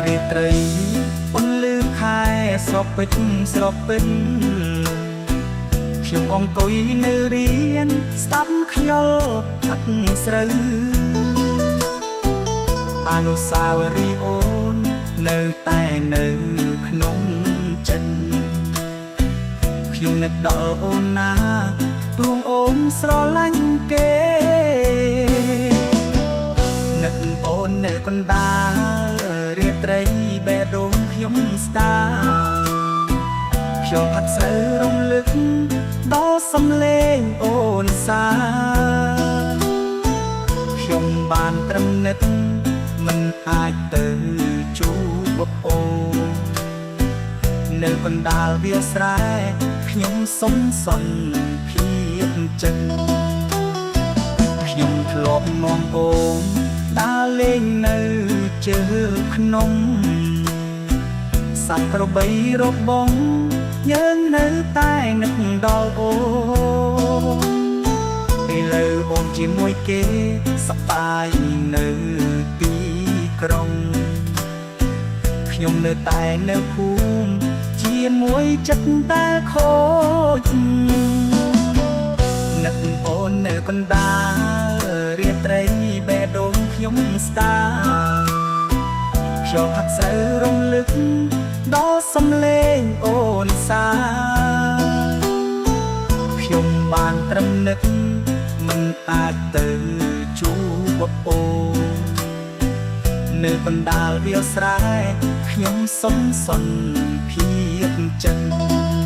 រាត្រីពន្លឺខែស្រពេចស្រពេចខ្ញុំអង្គុយនៅរៀនស្ដាប់ខ្យល់ផាត់ស្រូវអនុស្សាវរីយ៍អូននៅតែនៅក្នុងចិត្តខ្ញុំនឹកដល់អូនណាព្រោះអូនស្រឡាញ់គេនឹកអូននៅកណ្ដាលរាត្រីបេះដូងខ្ញុំស្ដាប់ខ្ញុំអត់សូវរំលឹកដល់សំឡេងអូនសាខ្ញុំបានត្រឹមនឹកមិនអាចទៅជួបអូននៅកណ្ដាលវាលស្រែខ្ញុំសុំសន្តិភាពចិត្តខ្ញុំធ្លាប់នាំអូនដើរលេងនៅជើងភ្នំសត្វក្របីរបងយើងនៅតែនឹកដល់អូនពេលលើអូនជាមួយគេសប្បាយនៅទីក្រុងខ្ញុំនៅតែនៅភូមិជាមួយចិត្តតែខូចនឹកអូននៅកណ្ដាលរាត្រីបេះដូងខ្ញុំស្ដាប់ខ្ញុំអត់សូវរំលឹកដល់សំឡេងអូនសាខ្ញុំបានត្រឹមនឹកមិនអាចទៅជួបអូននៅកណ្ដាលវាលស្រែខ្ញុំសុំសន្តិភាពចិត្ត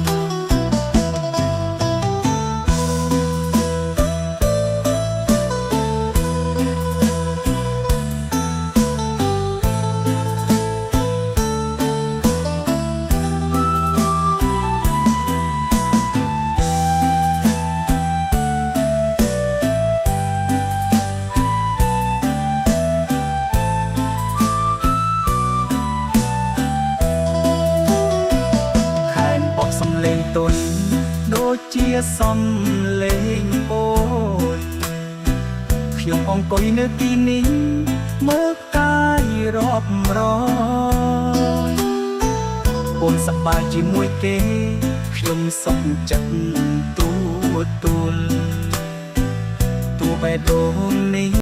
ទុនដូចជាសំលេងអូនខ្ញុំអង្គុយនៅទីនេះមើលផ្កាយរាប់រយអូនសប្បាយជាមួយគេខ្ញុំសុខចិត្តទូទួលទូបេះដូងនេះ